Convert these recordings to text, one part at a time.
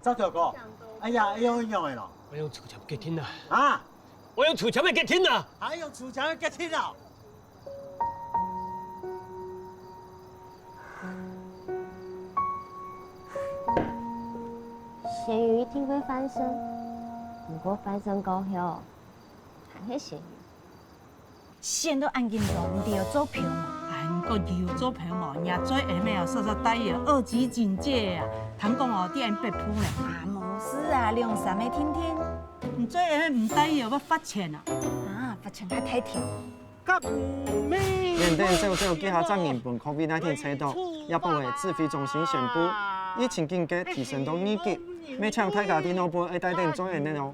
周条哥，哎呀，用的咯。我用醋签结天啦！啊，我用醋签去结天啦！还用醋签去结天啊？咸鱼一定会翻身，不过翻身过后还是咸鱼。线都按紧动，唔着做票嘛。韩国又做票嘛，也做 M 哦，说说带有二级警戒啊！谈讲哦，啲人白扑咧。啊，冇事啊，两三个听听。唔做 M 唔带有要罚钱啊！啊，罚钱还太甜。缅甸早早记下证言本 COVID-19 车道，也部嘅指挥中心宣布，疫情警戒提升到2级，每场大家電腦部會帶定做嘅內容。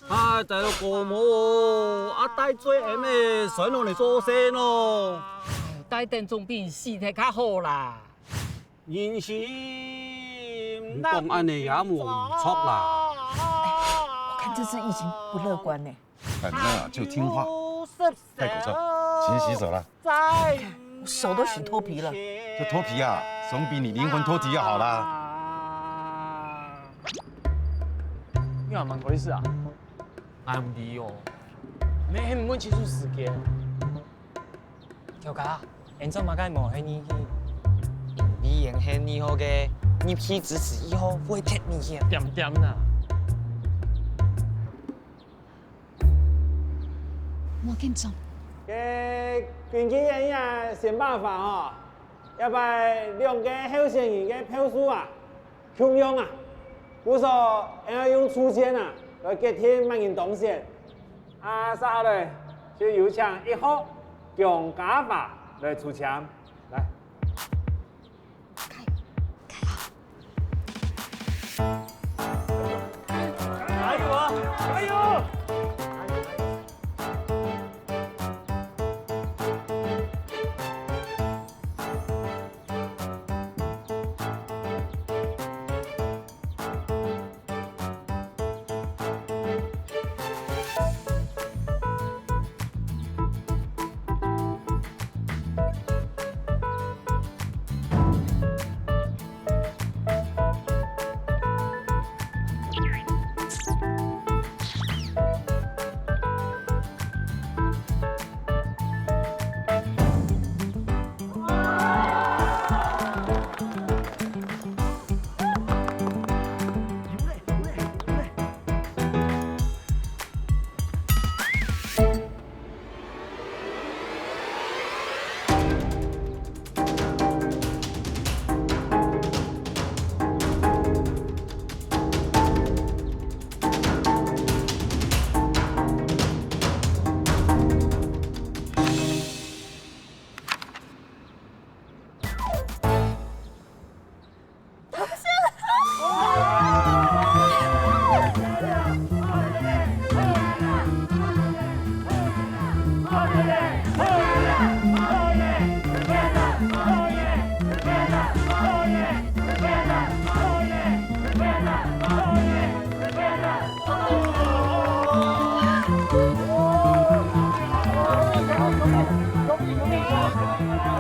啊，大佬過冇啊，帶最 M 嘅上落嚟做聲咯。帶定總比死體較好啦。現時公安嘅也冇錯啦。我看这次疫情不乐观呢。反正啊，就听话，戴口罩，勤洗手了。我手都洗脱皮了。这脱皮啊，总比你灵魂脱体要好啦。你話問佢事啊？嗌唔理哦，你係唔會結束事件。條家，現在馬街冇係你去，你用係你好嘅，你去支持以後會踢你嘅，點點啦。冇緊張。經紀人呀，想辦法哦，要把2個候選人嘅票數啊，共用啊，我說要用出錢啊，來給天萬人當選。啊，稍後咧就有請1號姜家華來出槍，來。加油啊！加油！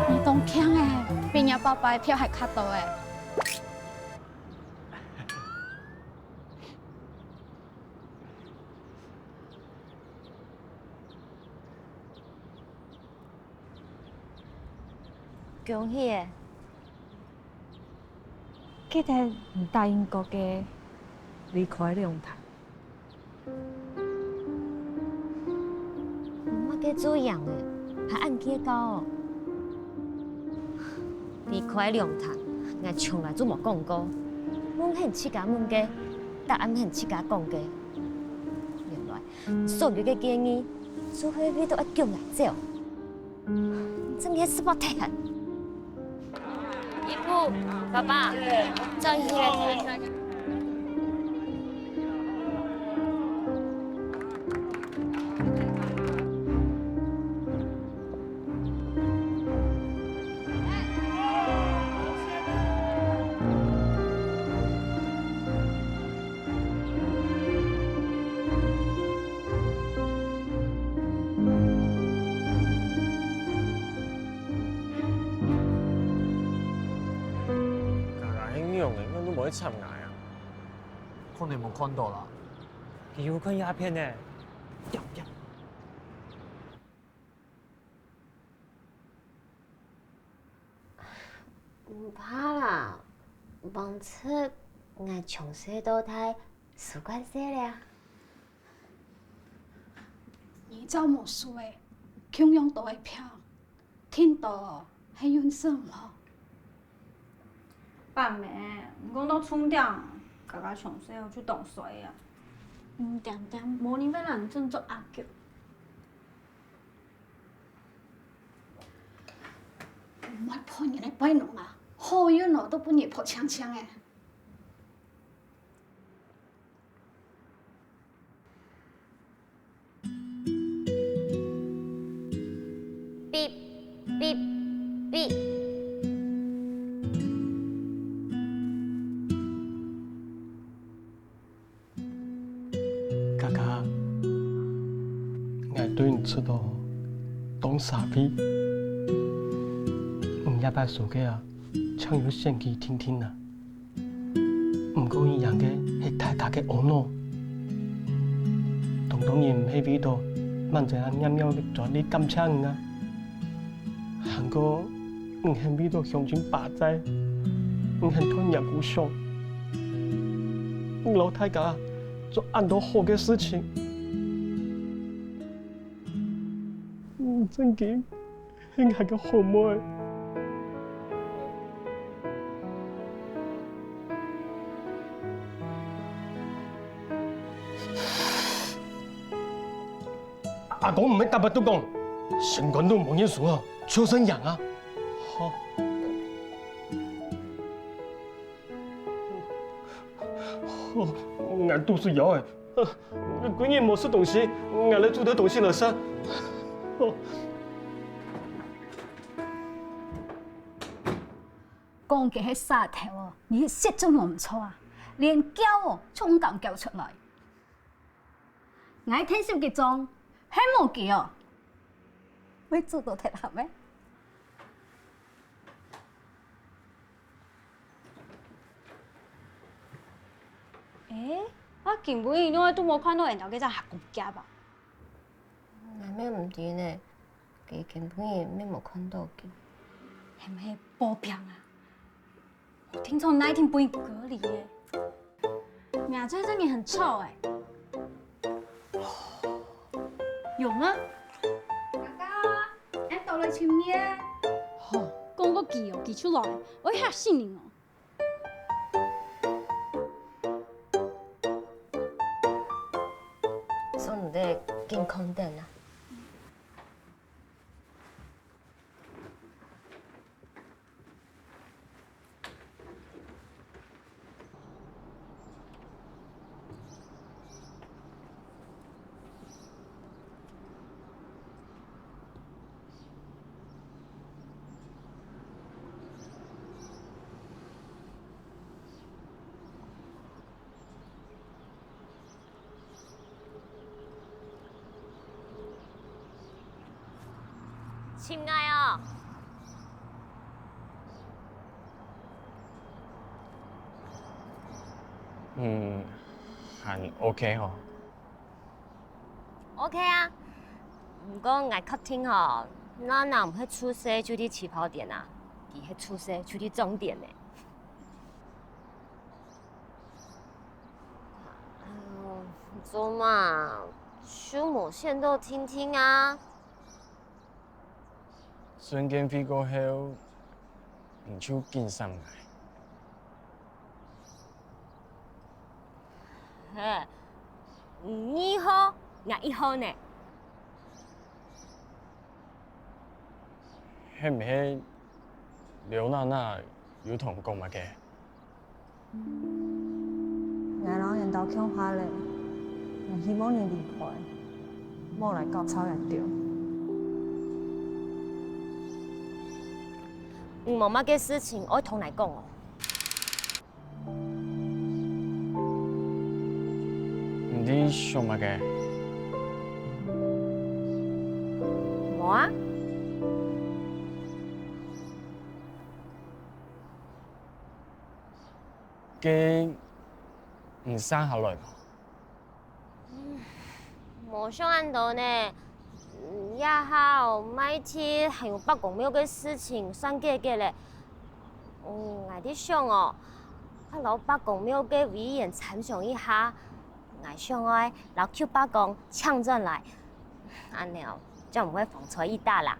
你當強誒，邊有包包票係卡到誒。恭喜誒！記得唔答應過嘅離開龍潭。我嘅做樣誒，係按揭高。離開龍潭，我從來都冇講過。我很自家問嘅，答案很自家講嘅。原來所有嘅建議，做伙你都要叫我做，真係是冇睇。姨父，爸爸，張姨來聽。應用應該都冇得插牙啊！可能冇看到啦。你有看鸦片呢？掉掉。唔怕啦，忘出我从小到大习惯些了。你走无事的，穷样都会飘，听到系运势唔好。爸妹，唔讲到冲掉，家家从小就懂水啊。唔点点，无你要人真做阿舅。唔爱破人的摆弄啊，好运哦都半夜破枪枪的。哔哔哔。嘎嘎，我对你出到懂傻逼，你要不要说个啊？唱有献给听听啊？唔过伊样个系大家嘅懊恼，当然唔系味道，慢者啱啱嘅做你感情啊。韩国唔系味道向前霸在，唔系拖人故乡，老太家做很多好嘅事情，真嘅係係個好妹。阿公唔係答乜都講，成個都冇嘢數啊，超生人啊！好。俺肚子摇哎，闺女没吃东西，俺来煮点东西来吃。講嘅係沙頭哦，你識中我唔錯啊，連叫哦衝咁叫出來。我聽小傑講，係冇記哦，會做到鐵盒咩？我根本因為都冇看到人有幾隻客公家吧？那咩唔對呢？佢根本咩冇看到嘅。係咪波病啊？我聽說那一天被隔離耶。牙這真嘅很臭哎。用啊！大家，你到嚟前面。哦，講個記哦，記出來，我嚇死你哦！唔得健康點啊！亲愛哦，還 OK 哦。OK 啊，不過我確定哦，那唔係出世就啲起跑點啊，而係出世就啲終點呢。做嘛，手無線都聽聽啊。瞬間飛過後，唔就見上來。嘿，你好，我一號呢？係唔係劉娜娜有同講乜嘅？我老人到強化咧，我希望你離開，冇來搞吵人掉。冇乜嘅事情，我同你講哦。唔知想乜嘅？冇啊。唔生下來。冇想按到呢，也好，每天還有北公廟嘅事情算計嘅咧。我啲想哦，我老北公廟嘅委員參詳一下，我想愛老 Q 北公搶進來，安尼哦，就唔會風吹雨打啦。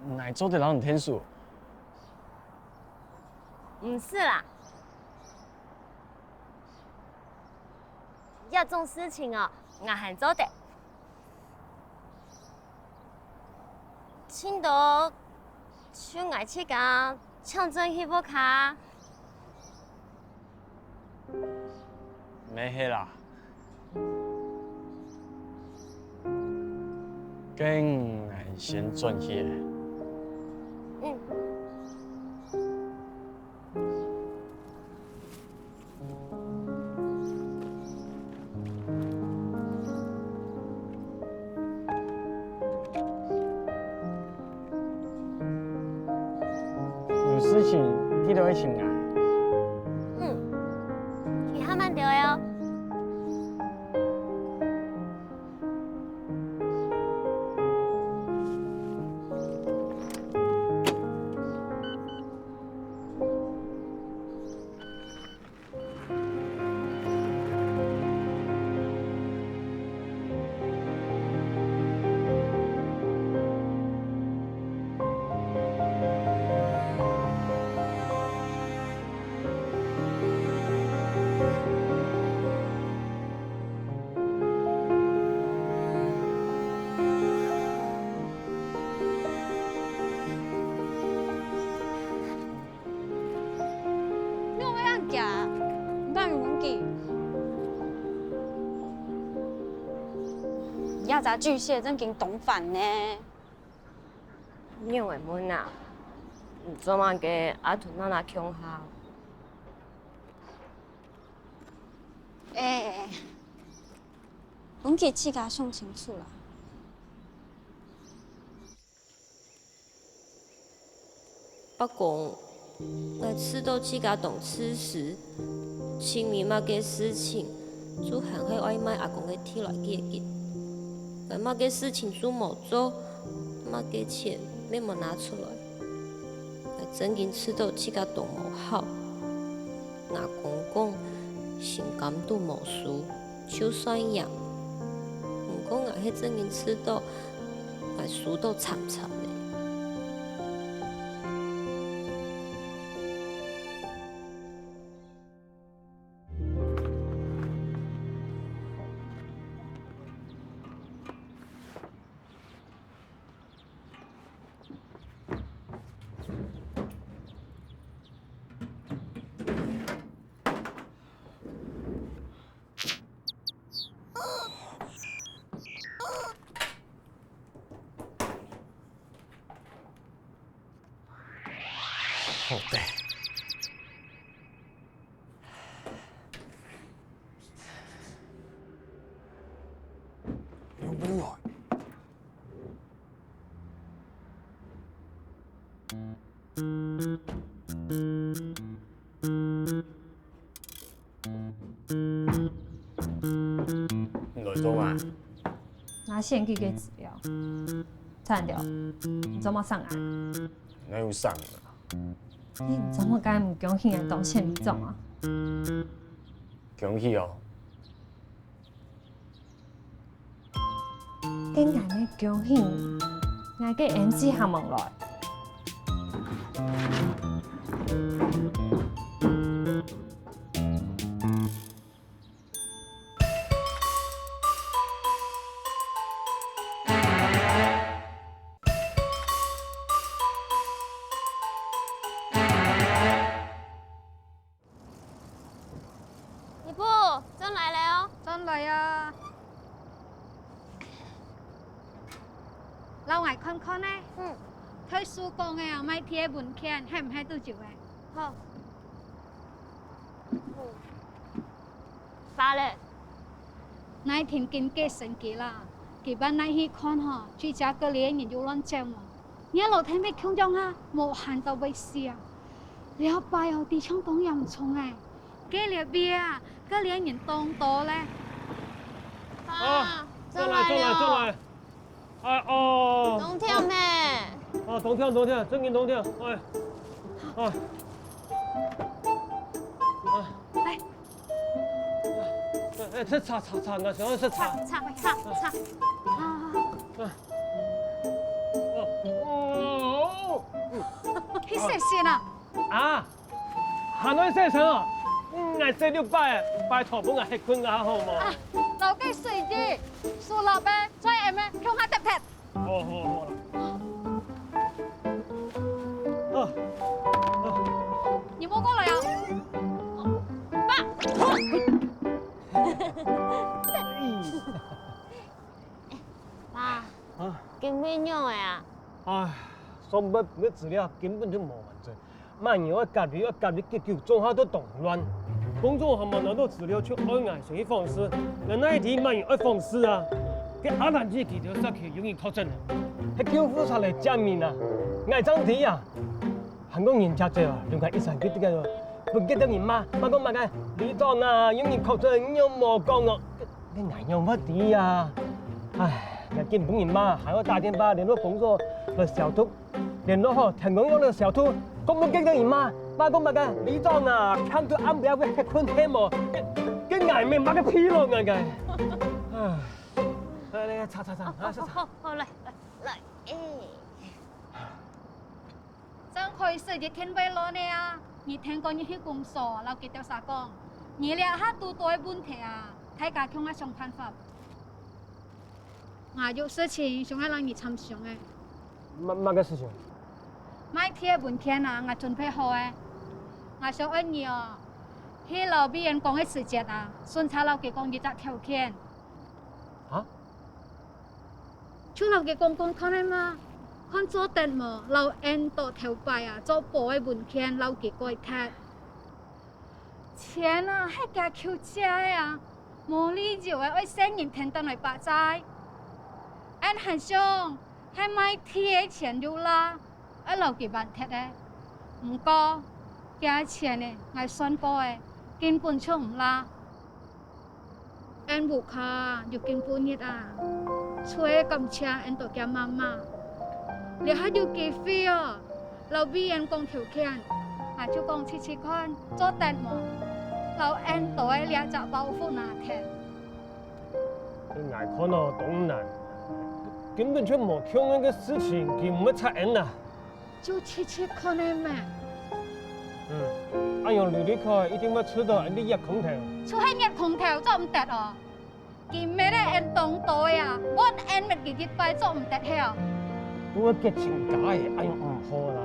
我做得老你天數。唔是啦，這種事情哦，我還做得。青島去愛去個搶進去不卡？沒去啦，跟我先轉去。嗯。有事情你都會請我。你還蠻對哦。亚杂巨蟹真经懂反呢。你為乜啊？唔做乜嘅阿屯那那強下？阮記自家想清楚啦。不過，我知道自家懂此事，清明乜嘅事情，就還係愛買阿公嘅鐵來結結。但乜嘅事情做冇做，乜嘅錢你冇拿出來，我真經知道自家懂冇好。阿公講心感都冇輸，就算贏。不過我係真經知道，我輸到慘慘嘅。好的。有冇來？你來做嘛？拿獻給嘅資料，刪掉，你做乜上來？哪有上啊？你唔知我敢唔恭喜人當獻禮總啊？恭喜哦！竟然嘅恭喜，我嘅 MC 下問來。真嚟了哦！真嚟啊！老外看看呢？睇書講嘅啊，買貼文件，係唔係都做嘅？好。啥嘞？那天經過神奇啦，基本那去看哈，最佳個連人就亂講嘛。你一路聽咩強壯哈，無限到微笑。了拜哦，地槍講嚴重誒。给了边啊，个连人东多嘞。啊，再来！哎哦，冬天咩？啊，冬天，真紧冬天，哎，啊，哎，这擦，我想要是擦。去食先啊！啊，行到洗身哦，我洗了拜托本我吃困下好冇？啊，留雞水魚，樹立咩？再誒咩？向下踢踢。好啦。你冇過嚟啊？爸，啊，見咩樣嘅啊？唉，上筆啲資料根本就冇完整，萬一我隔離結局做下都動亂。工作還冇拿到資料去安危水方式，人那一天萬一愛方式啊，給阿蘭姐記條殺去容易確診，係叫夫查嚟證明啊，危張啲啊，香港人家姐啊，仲係一生記得嘅，唔記得你媽講嘅李莊啊，容易確診有冇講哦，你危樣乜啲啊？唉，我見本人媽還要打電話聯絡工作的小兔，聯絡好聽講有個小兔，講唔記得你媽講嘅李莊啊，聽到啱唔啱嘅困聽冇，跟挨命買個屁咯嘅。唉，你擦，好嚟，真可以食日天貝羅呢啊！你聽講你去工作，留幾條啥講？你倆下都多問題啊，睇下向我想辦法。我有事情想要讓你參詳誒。乜嘅事情？買貼文件啊，我準備好誒。我想問你哦，去老邊人講嘅時節啊，順查老幾講一隻條件。啊？像老幾講看係嘛？看做得麼？老按到條牌啊，做保嘅文件老幾個睇。錢啊，係假求借啊，冇理由嘅，愛生人聽得來白債。按很凶，係買貼錢咗啦，愛老幾萬貼嘅。唔過價錢呢，我算過嘅，根本就唔啦。按บุคคาอยู่กินปูนิดอ่ะช่วยกำเชียอันตัวแกมาเดี๋ยวให้อยู่กี่ฟีอ่ะเราบีอันกองเขียวเขียนอาจจะกองชิคอนโจแตนหมอเราอันตัวเลี้ยจะเบาฟูนาแทน你眼看到東南，根本就冇強那個事情，佢唔會出現啦。就ชิคอนได้ไหม按用履歷開，一定要出到你入空調。ช่วยให้เงียบของแถวจอมแตดอ่ะกินไม่ได้อันตรงตัวอ่ะวันอันมันกี่ยิดไปจอมแตดแถว我嘅情解按用唔好啦。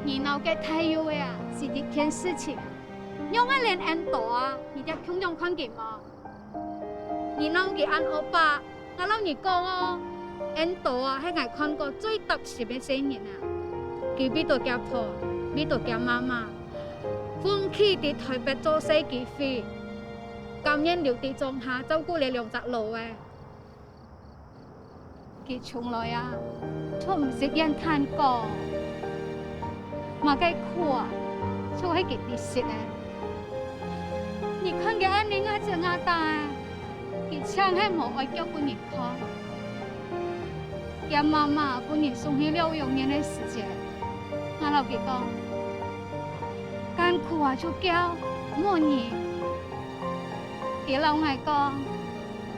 你腦嘅太陽啊，是一件事情，用一連安多啊，你只強用看見嗎？你腦嘅安歐巴，我諗你講哦，安多啊係我看過最特殊嘅青年啊，佢比到家婆，比到家媽媽，風氣喺台北做西幾飛，感恩留地種下照顧你兩隻路誒。佢從來啊，都唔識人嘆過，嘛該苦啊，就係佢啲事咧。你看佢安寧啊，隻眼大，佢唱係冇愛叫本人看。佢媽媽本人送去療養院嘅時節，我老佢講，艱苦啊就叫冇嘢。佢老愛講，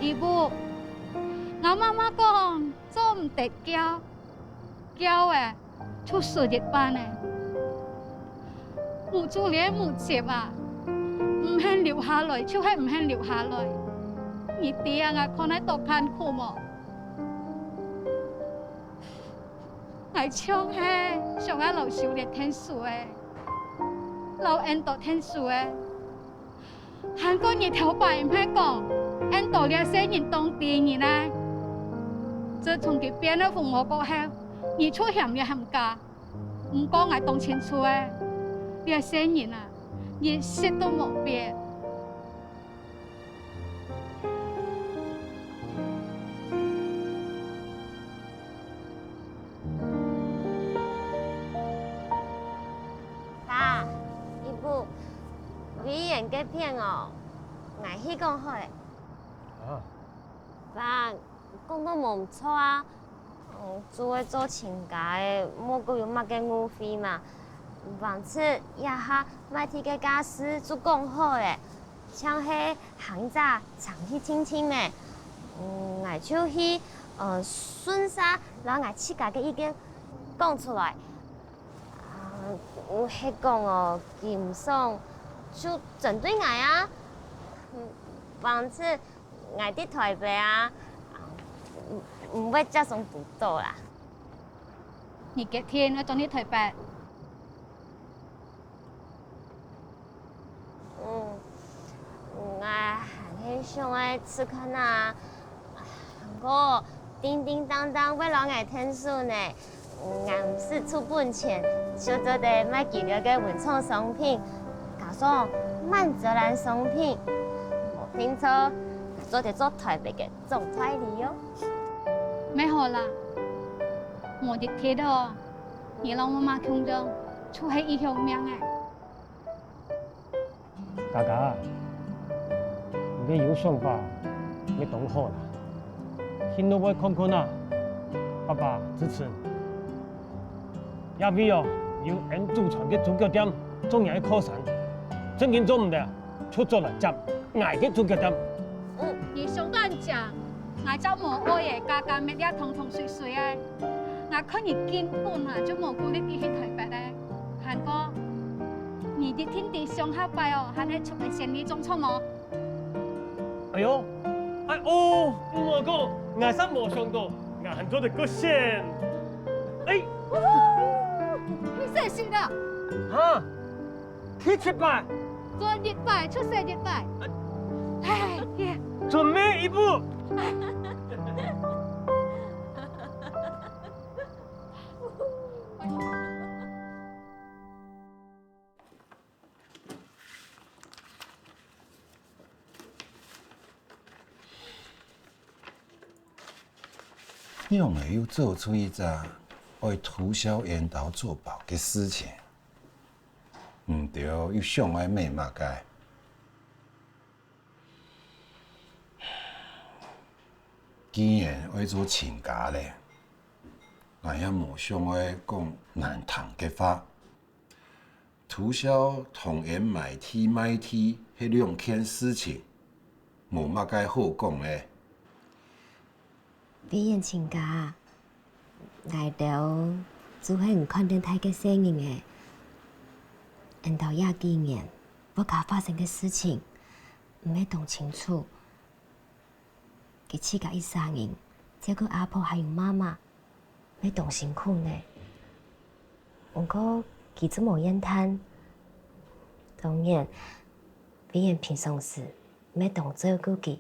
姨母，我媽媽講。做唔得教誒，出事業班誒，冇做嘢冇接啊，唔肯留下來，就係唔肯留下來。你爹啊，我看喺度艱苦麼？我唱係上喺老少嚟聽書誒，老恩度聽書誒，韓國人頭擺唔係講，恩度呢些人當地人咧。自從佢變咗父母過後，而出現嘅冚家，唔講係當清楚誒，呢些人啊，一息都冇變。爸，姨母，个片哦，爱去讲好诶。啊？爸，讲得无唔错啊。做诶做亲家诶，莫阁有乜嘅误会嘛。况且也下买提个家私做讲好诶，像迄行早常去亲亲诶。爱就去顺沙，然后爱自家嘅意见讲出来。有迄讲哦，佢唔爽就针对我啊。况且我伫台北啊，唔会接送不到啦。你隔天我到你台北。我很想爱吃看啊，不过叮叮当当为老爱听书呢。我唔是出本钱，就做得买几条嘅文创商品，加上曼泽兰商品。我听说做得做台北嘅总代理哦。没好啦，我的贴的，你让我妈看着，出黑一条命哎。家家，你有想法，你懂好啦。听到我看看啊，爸爸支持。也为哦，有人祖传嘅足球店，中央嘅靠山，真紧做唔得，出咗嚟接挨嘅足球店。你上段讲，我就冇爱嘅，家家咩啲通通水水嘅，我看你根本啊就冇顾虑佢去台北咧，韩哥，你的天地上下拜哦，还係出嚟先你中错冇？哎呦，哦，我讲，我真冇想到，我很做得个先，哎。去世的。啊，去7拜。做日拜，出世日拜。哎呀。准备一步。用会有做出一只为涂销烟头做保嘅事情，唔对，又想爱咩嘛该？既然爱做亲家咧，我也无想爱讲难听嘅话。涂销同烟买梯买梯，迄两件事情，无嘛该好讲咧。比人亲家。来到做喺唔看见太嘅聲音嘅，人到廿幾年，不可發生嘅事情，唔會懂清楚。佢自家一生人，這個阿婆還有媽媽，會懂辛苦呢。不過佢都冇怨嘆，當然，比人平常時唔懂照顧佢，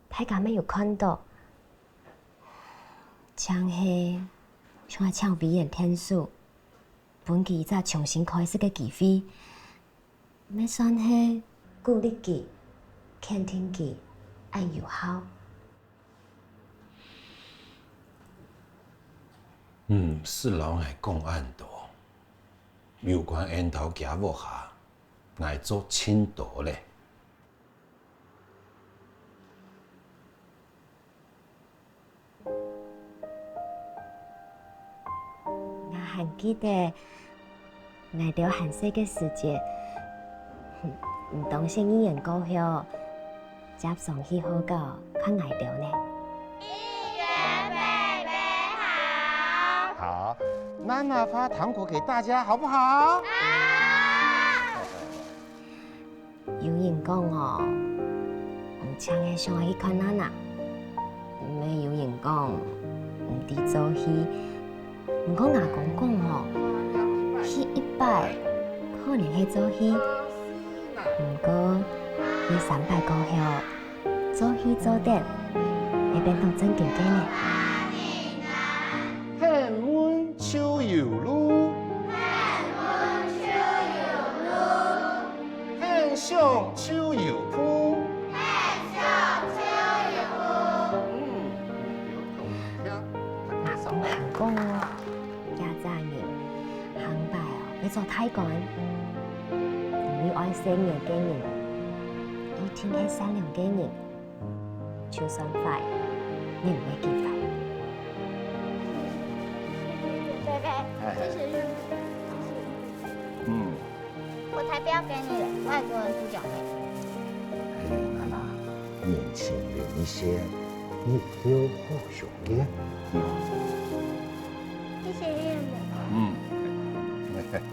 大家沒有看到。像係像搶別人天數，本佢再重新開始嘅機會，咪算係鼓勵佢、肯定佢，愛友好。是老爱讲案多，有关烟头行无下，爱做清道咧。还記得來到韓式嘅時節，唔當先依人高興，接上去好個看來到呢。一元妹妹好。好，娜娜发糖果给大家，好不好？好。有人講哦，唔請係想去看娜娜，咪有人講唔啲做戲。唔過牙公公哦，去100可能係做戲，唔過你300過後做戲做得會變到正經嘅呢。恨阮手有路，恨上手有鋪。公家家人行拜哦，你做太趕，唔要愛善良嘅人，你天係善良嘅人，就算快，你唔會見快。贝贝，谢谢日我才不要给你了，外国人猪脚妹。娜娜，年轻人一些，你有好兄弟。谢谢日嘿嘿。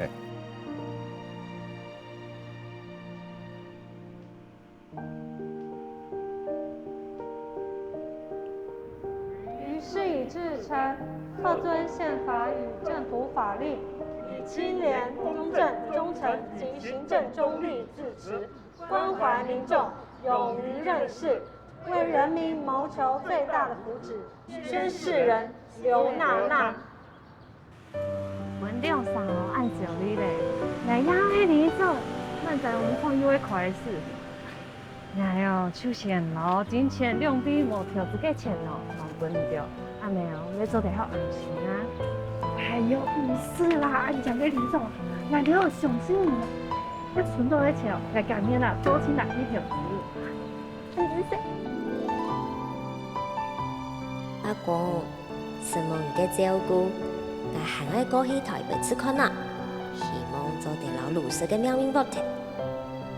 于是以至诚，特遵宪法与政府法令，以清廉、公正、忠诚及行政中立自持，关怀民众，勇于任事，为人民谋求最大的福祉。宣誓人刘娜娜。文亮上哦，按照你嘞，来邀迄李总，咱在我们看有会开始。哎呦，手钱咯，真钱两笔无条子嘅钱咯，冇分着。阿妹哦，你做得好安心啊。哎呦，不是啦，按讲给李总，来了相信你，要存到一条，来改变啦，多请哪一条子。阿公，希望你嘅照顧，但行喺過去台北去看啦。希望做啲老老實嘅命運不停。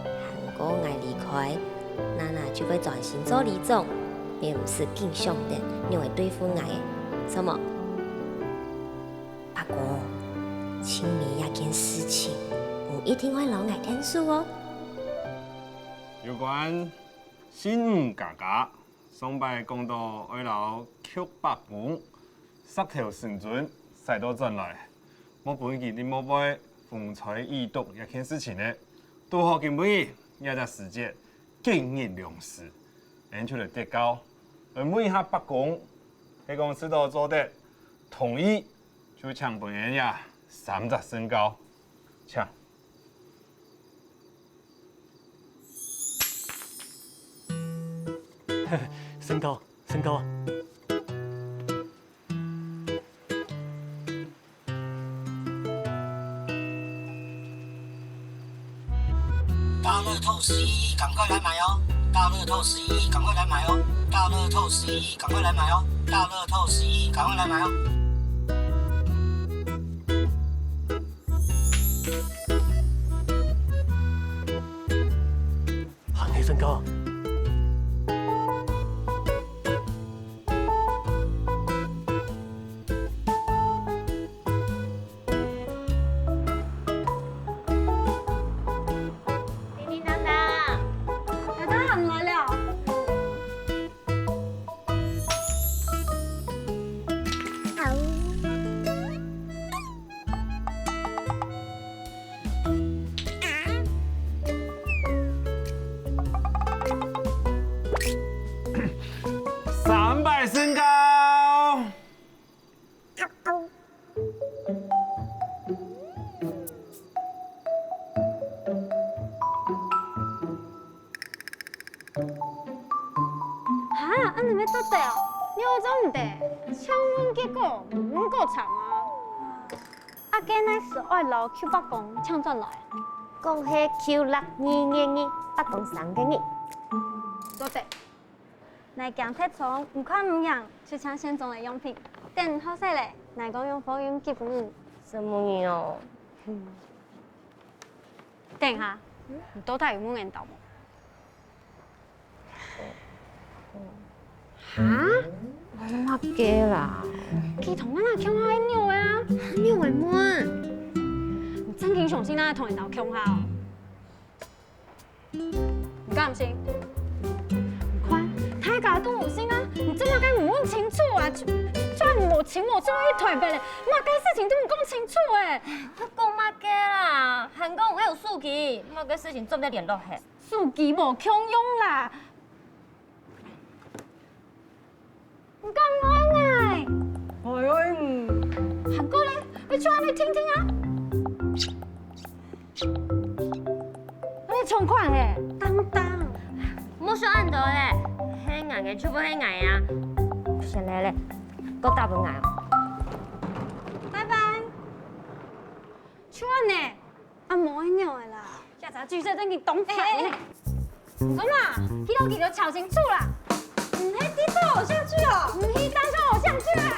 行過愛離開，娜娜就會專心做李總，並唔是更上的，你會對付愛嘅，什麼？阿公，請你一件事情，唔一定會留愛聽數哦。有關新家家。上擺講到愛留曲百本，塞條神尊使到轉來，我本期啲冇杯風采異毒一件事情呢，都好見每一隻時節經驗良事，演出嚟跌高，而每下北宮喺公司度做得同意，就搶本人呀3隻身高，搶。身高啊！大乐透11亿，赶快来买哦！大乐透11亿，赶快来买哦！大乐透11亿，赶快来买哦！大乐透11亿，赶快来买哦！行起身高啊！身高。哈，安尼要做地哦？你有种唔得，抢阮结果唔够惨啊！啊，今乃是爱留 Q 北公抢转来，讲迄 Q6222北公3个月。做地。来讲铁床，唔看唔样，去抢先种的用品。等好势咧，来讲用火用结婚。什么嘢哦？等下，到底有冇人到冇？哈？我嘅啦，佢同咱阿鄉下一樣啊，你為乜？你真經相信咱同人鬥鄉下哦？你敢唔信？快，大家都唔信啊！你怎麼解唔問清楚啊？轉無情無義去台北咧，乜嘅事情都唔講清楚誒！我講乜嘅啦？韓國我有書記，乜嘅事情做唔得聯絡嘅。書記無強用啦。唔敢愛愛，愛唔？韓國咧，你唱嚟聽聽啊！你唱快咧，當當。冇說按到咧，輕硬嘅出唔輕硬啊！先嚟咧，個大本硬。拜拜。唱咧，阿冇一樣嘅啦。查巨蟹真去懂惨呢。怎嘛？迄落记得吵清楚啦。唔系低头偶像剧哦，唔系单身偶像剧啦。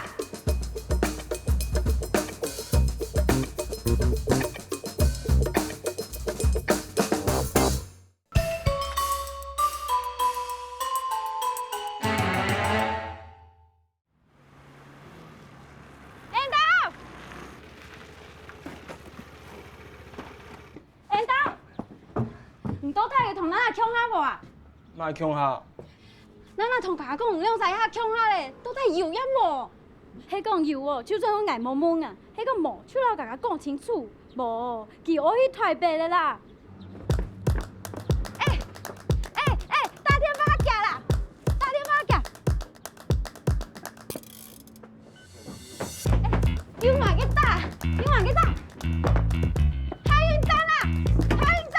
强下无啊？哪会强下？咱若同甲讲有用使遐强下咧，到底有影无？迄讲有哦，就算我眼蒙蒙啊，迄讲无，出来甲讲清楚，无，叫我去台北的啦。打电话寄啦，打电话寄。有嘛去打，有嘛去打。海云站啊，海云站。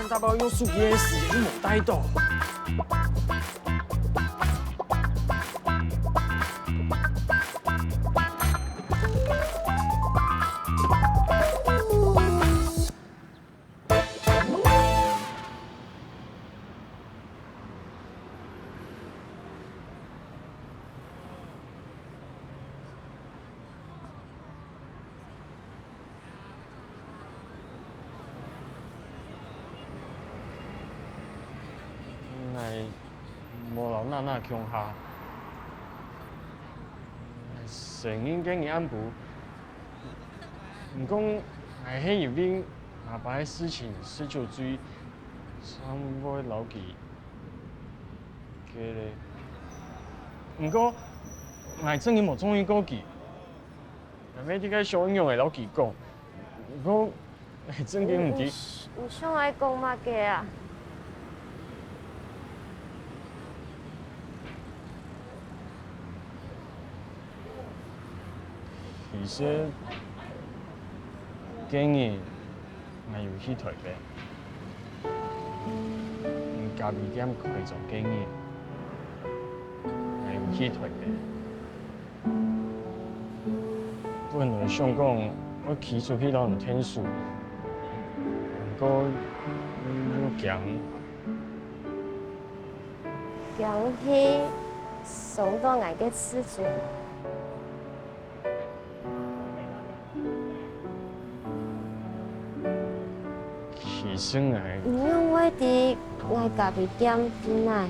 大包用手机的时间无带到。无老那强下，承认经验暗部，唔讲系喺入面，哪把事情十九追，差唔多老记嘅咧。唔过，系真嘅无中意高记，后尾啲个小英雄嘅老记讲，唔过系真嘅唔知。唔想爱讲乜嘅啊？其实，今日我有去台北，咖啡店开咗今日，我有去台北。本来想讲我骑出去攞天数，不过又强。强去送到我嘅吃住。其实我，因为我伫我咖啡店边内啊。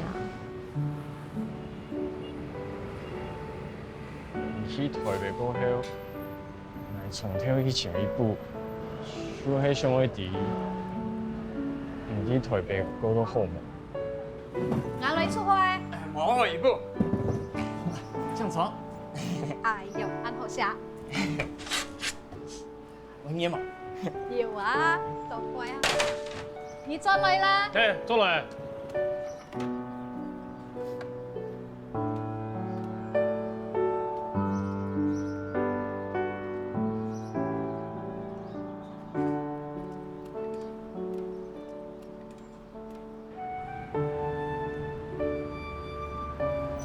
去台北过后，我从头去前一步，所以想要伫唔去台北过到好嘛。哪里出发？往后一步，向床。哎呦，安好下。我捏嘛。有啊，多乖啊！你再来啦。再来。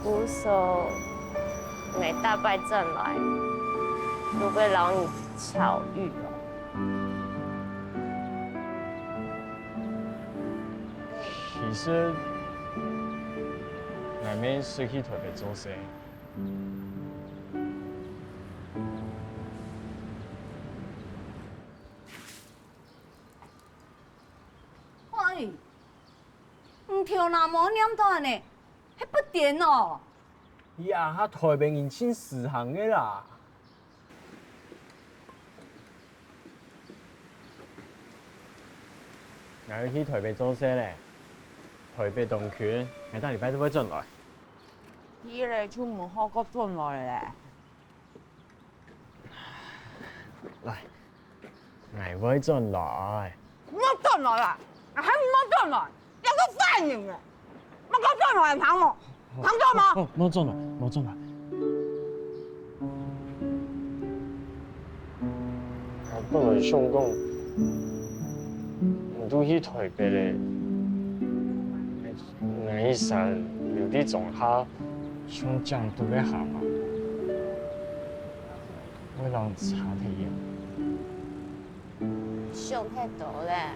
姑嫂，我大拜正来，都被老你巧遇了。其实，我妹是去台北做生。喂，唔跳那么念头呢？迄不点哦。伊啊，哈台面人请四行的啦。我要去台北做事咧，台北动拳，下等礼拜都会转来。伊咧出门好个转来咧。来，我会转来。唔好转来啊！还唔好转来，有个反应嘅，乜个转来通冇？通咗冇？哦，冇转来，冇转来。我本来想讲，唔都去台北咧，我一时有啲状下，想讲都咧下嘛，我让查体验。想太多咧，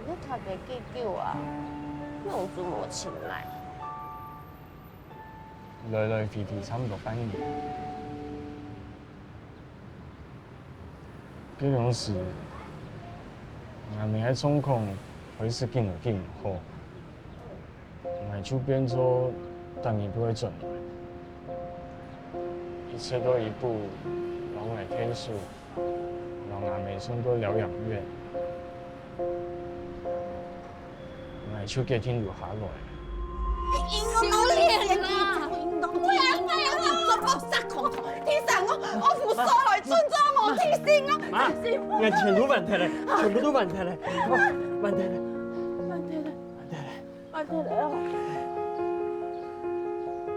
你台北几久啊？弄住无钱来。来来去去差不多半年。嗰陣時，我咪喺中控，佢是見就見唔好，我就變咗等你不會轉來，一切都一步，讓我天數，讓我咪送到療養院，我就給天留下來。小臉啦！我也係我做博殺狂徒，天神我扶所來尊咗我天先我。媽，全部問題嚟，全部都問題嚟，問題嚟，問題嚟，問題嚟啊！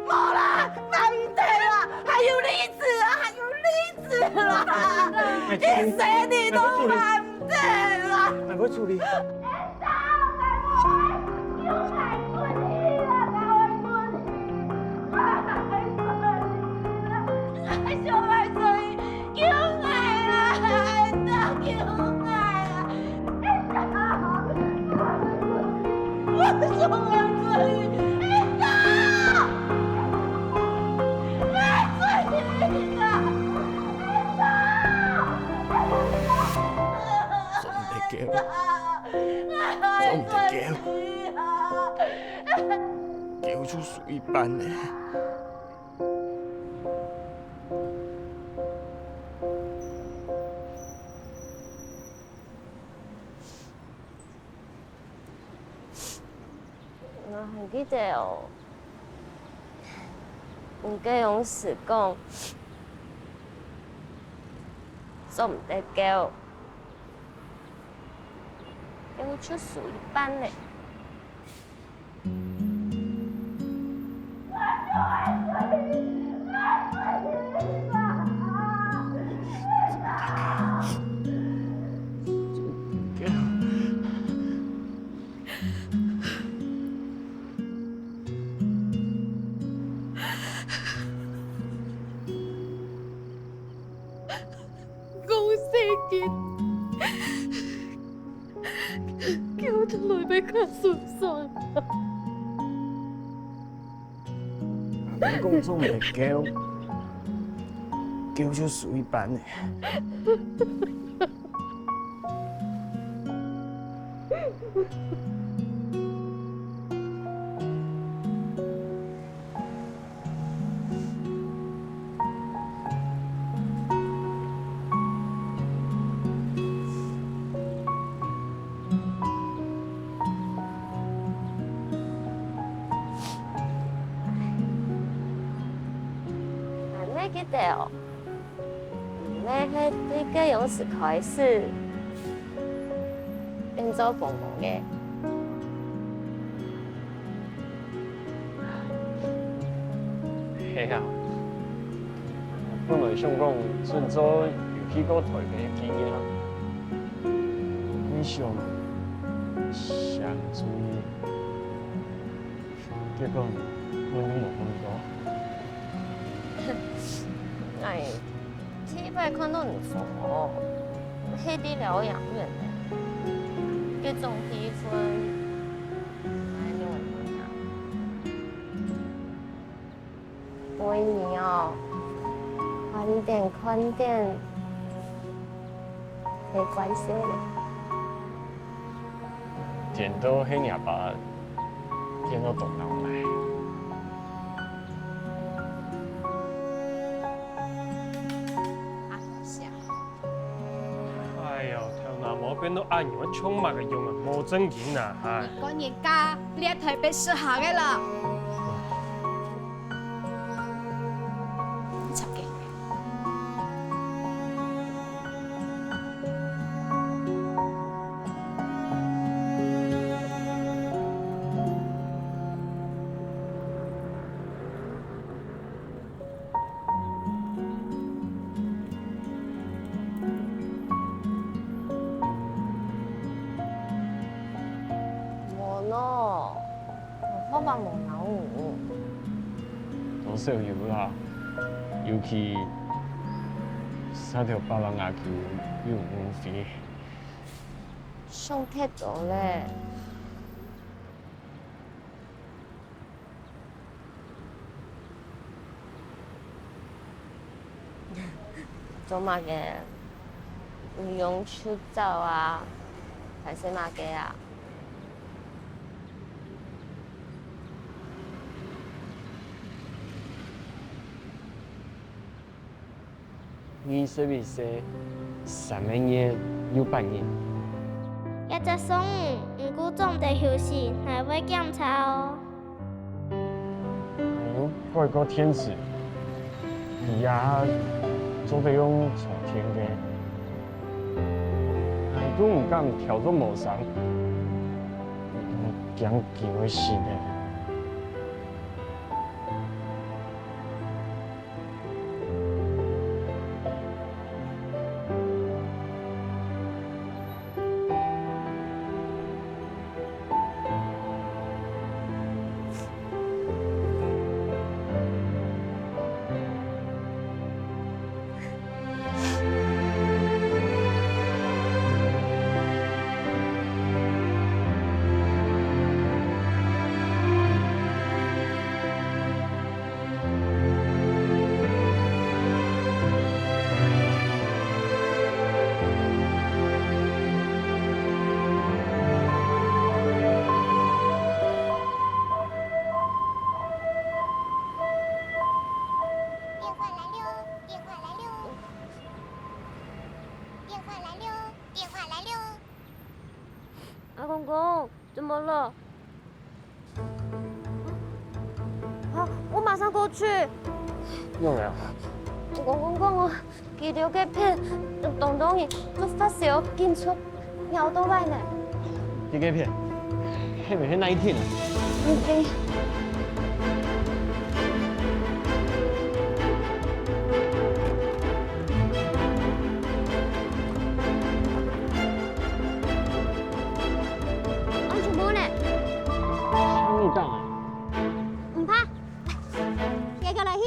冇啦，問題啦，還有例子啊，還有例子啦，你誰你都問題啦。我會處理。叫出水班的。我還記得哦，唔該用時講，做唔得叫出水班嘞。叫出來俾佢順順。你講做咩叫出水班的？記得哦，你喺呢個勇士開始變做蹦蹦嘅。係啊，本來想講轉做有去過台北嘅經驗，你想注意，結果我都冇咁多。哎，體外看到你父母喺啲療養院咧，嗰種氣氛，哎，你會點啊？為你哦，晚點看點，沒關係的。點都喺廿八，見到動腦嚟。变到安样充满个用啊，无正经啊，哎。你讲人家呢一台被适合嘅啦。插嘅。我爸冇扭我，多少有啦，尤其三條白人牙球要唔飛，傷踢咗咧。做乜嘅？唔用出走啊？係死馬嘅啊？你是不是3年有半年？一隻松唔顧種地休息，係會檢查哦。有怪個天使，伊呀做得用朝天嘅，都唔敢跳做無上，驚機會死嘅。阿公公，怎么了？好，我马上过去。用了。公公，我记到嘅片，当当然都发烧检出尿道癌呢。你嘅片，係咪係19啊？唔係。唔怕，繼續嚟去。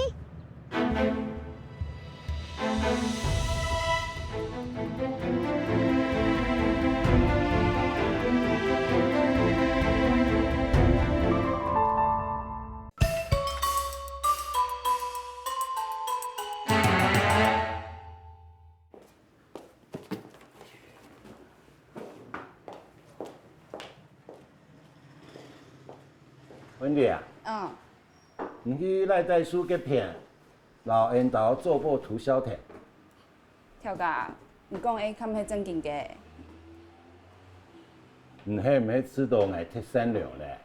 文丽啊，你去赖袋书给骗，老烟头做报促销贴。跳甲，你讲迄敢迄正经嘅？唔迄唔迄吃到挨贴3两咧，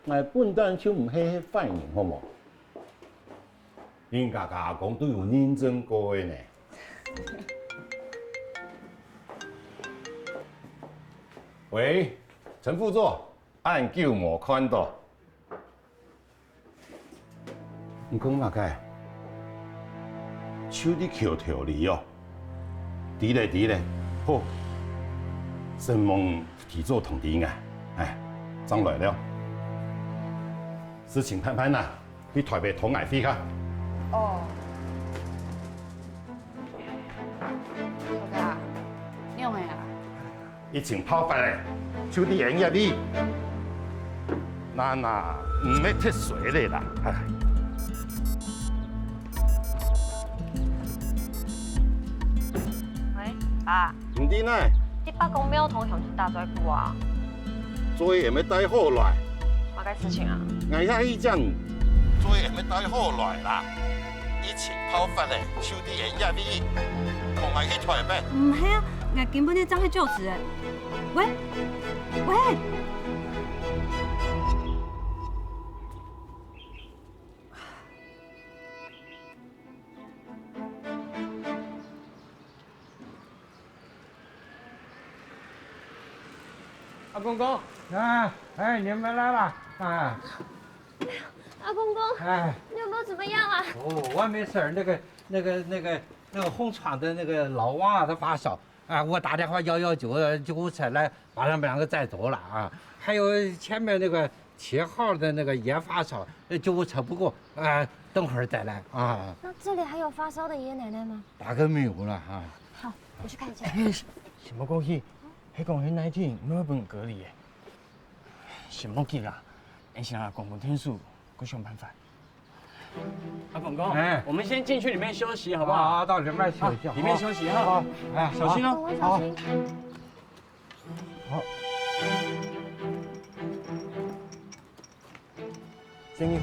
挨笨蛋就唔迄反应好无？恁家家公都有认真过的呢。喂，陈副座，按旧无看到。你讲哪个？手伫翘条里哦。伫咧，好。神望提早通知我，哎，张来了。事情盼盼呐，去台北同爱飞卡。哦。好噶，用的啊。疫情爆发咧，手伫营业里，那唔要贴水咧啦，哎。喂，爸。唔伫呢？你爸公没有同乡亲打嘴鼓啊？作业要带好来。嘛该事情啊？我遐意见，作业要带好来啦。疫情爆发咧，手伫营业里，同爱去台北。唔系啊，我根本就怎去救职的。喂，喂。阿公公，哎，你们来了啊！阿公公，哎，你有没有怎么样啊？哦，我没事儿，那个红窗的那个老王啊，他发烧啊，我打电话119救护车来把他们2个载走了啊。还有前面那个7号的那个也发烧，救护车不够啊，等会儿再来啊。那这里还有发烧的爷爷奶奶吗？大概没有了啊。好，我去看一下。什么过去？迄讲迄那天没分隔离的，先莫急啦，等下公公天数，我想办法。阿公公，我们先进去里面休息，好不好？啊，到里面休息。里面休息哈。好，哎，小心哦。好。好。声音。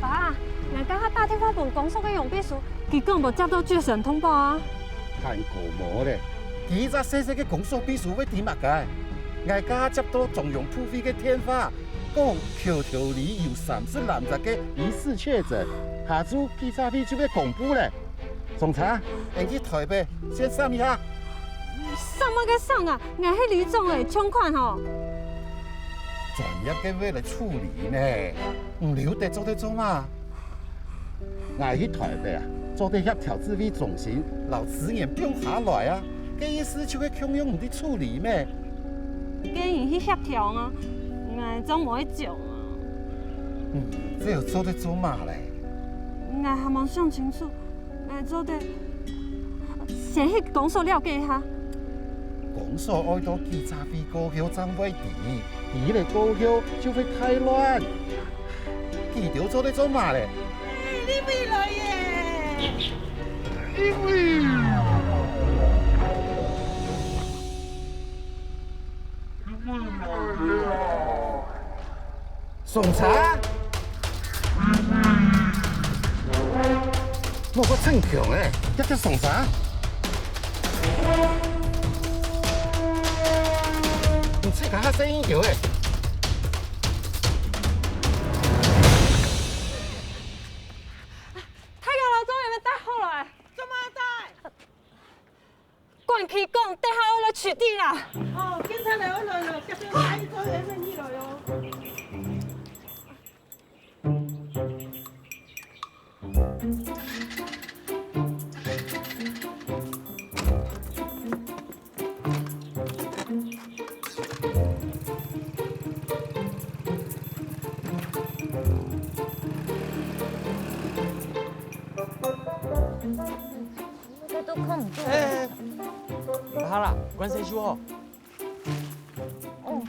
爸，我刚刚打电话问公所嘅用秘书，佢讲无接到绝神通报啊。看狗毛咧，几只细细嘅公所秘书会点啊个？我家接到重用扑飞嘅电话，讲桥头里有30个疑似确诊，下周警察局就要公布咧。总裁，你去台北先上一下。上乜嘅上啊？我迄李总嘅抢款吼。专业嘅way来处理呢，唔了得做得做嘛。我去台北啊，做啲协调指挥中心，留资源并下来啊，嘅意思就係強用唔啲處理咩？既然去協調啊，我總冇去做啊。這又做得做嘛咧？我還冇想清楚，我做得先去公所了解一下。公所愛到記者會過後爭位地嚟過後就會太亂。記條做得做嘛咧？你回來耶！送茶，我個逞強咧，一隻送茶，唔識下聲音橋誒。管佢講，等下我來取締啦。哦，警察來了，這邊來咗人們嚟了喲。這都控唔住。唔怕啦，關誰事哦？哦，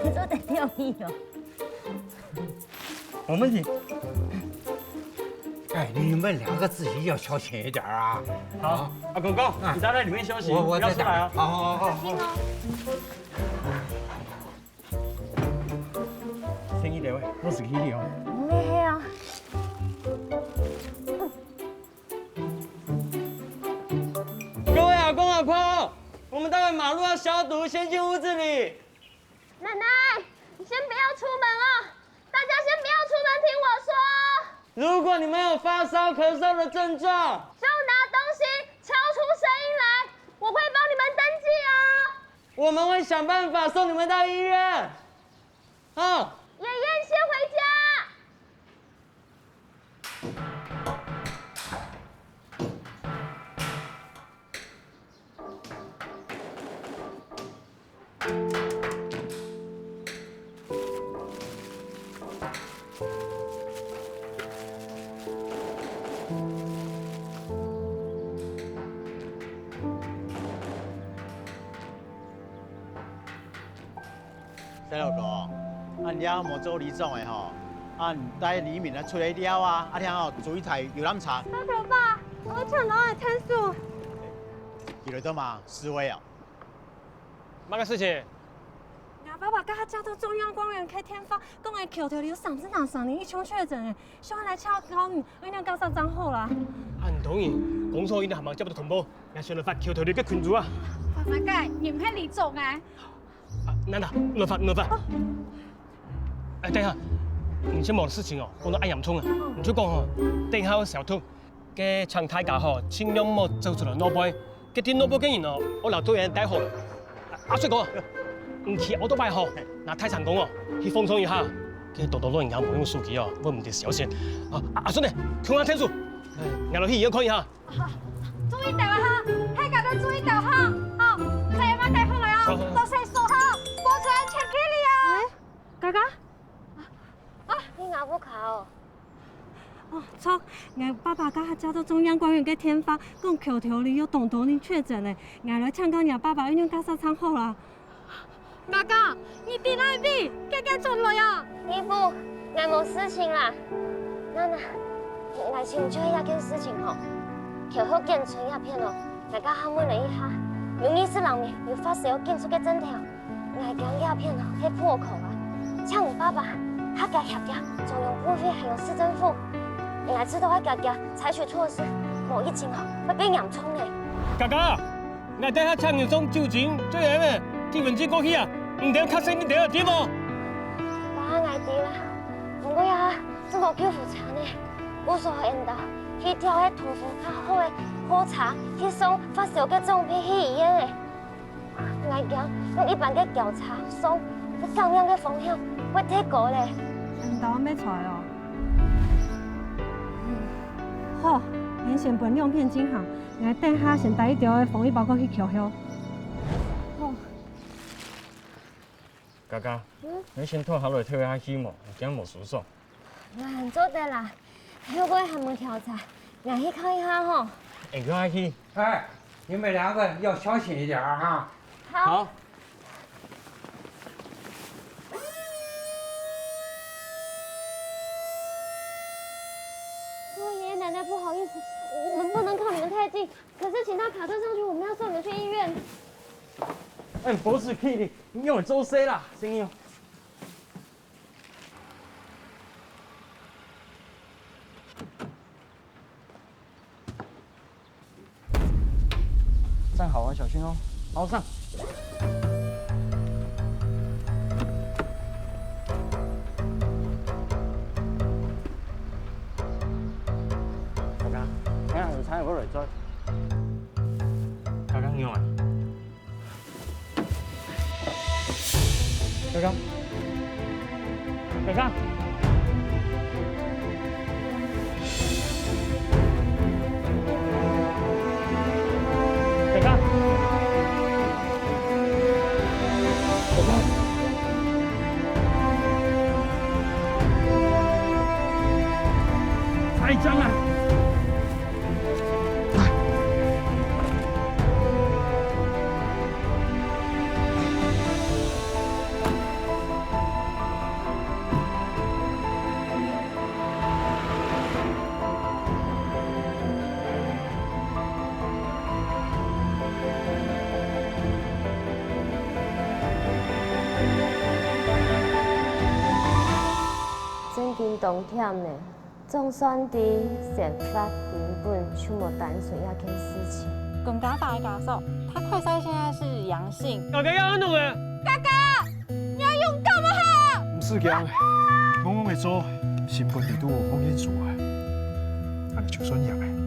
你做得掉意哦。我們你，哎，你們2個自己要小心一點啊！好，阿公公，你待在裡面休息，我不要出來啊！好。聲音兩位，我是去你哦。咩啊？各位阿公阿婆，我們待會馬路要消毒，先進屋子裡。奶奶，你先不要出門哦，大家先不要出門，聽我說。如果你們有發燒、咳嗽的症狀，就拿東西敲出聲音來，我會幫你們登記哦。我們會想辦法送你們到醫院。好。妍妍先回家。細路哥，你也莫做李總的吼，帶李明出來了啊，聽吼注意睇遊覽車。大頭爸，我搶到你天數。記得嘛，思維啊。乜個事情？我爸爸甲叫到中央公园开天发，讲的桥头里有3年一枪确诊诶，希望来敲高你，为那告上账号啦。唔同意，公所因的行忙接不到同胞，也想律法桥头里嘅群主啊。爸爸介，唔係你做嘅。难道律法？哎，等下，唔知冇事情哦，講到啱嚴重啊，唔知講哦，等下小偷嘅長太架嗬，盡量冇走出來攞杯，嘅啲攞杯竟然哦，我留到人帶好。阿叔講，唔似我都買嗬，嗱太成功哦，去放鬆一下，嘅度度老人家冇用手機哦，會唔得小心。阿叔呢，叫我聽數，挨落去而家看一下。注意掉哈，喺架都注意掉哈，好，細媽帶好來啊，到細數哈，保持安全距離啊。哥哥。你咬不考？哦，錯，我爸爸甲叫到中央公園嘅天發，講橋頭里有東多人確診咧，我來唱到我爸爸已經告上窗口啦。哥哥，你伫哪邊？趕緊出來啊！姨父，我冇事情啦。奶，我先做一件事情吼，橋後建成一片哦，大家考慮了一下，容易是人又發生有建築嘅整條，我講一片哦，係破口啊，像我爸爸。他家協調，中央部會還有市政府，我知道佢家採取措施，冇疫情後會變嚴重嘅。哥哥，我等下參與中就近最後咩？基本之過去啊，唔得咳聲，你得點冇？爸，我知啦，不過呀，都冇救護車呢，無所謂引導，去調迄通風較好嘅火車去送發燒嘅重病去醫院嘅。我驚用一般嘅轎車送，佢感染嘅風險會太高咧。引導要出哦。好，恁先搬兩片進行，我等下先帶一條嘅防疫包裹去橋後。好。哥哥，你先拖好來退下氣嘛，驚冇輸爽。我很做得啦，會不會還沒調查？我去看一下吼。你快去。哎，你們兩個要小心一點哈。好。爺爺奶奶，不好意思，我們不能靠你們太近。可是請到卡車上去，我們要送你們去醫院。哎，不是去的，你要做事啦，聲音。站好啊，小心哦，好上。大家，睇下有踩入嚟追。大家要啊！大家，大家。大家，太脏了！真真冬天呢，总算伫宪法根本就无单纯一件事情。更加大家说，他快筛现在是阳性。哥哥要安弄诶！哥哥，你要勇敢啊哈！唔是驚，我會做，成分地都有風險做啊，但係就算入嚟。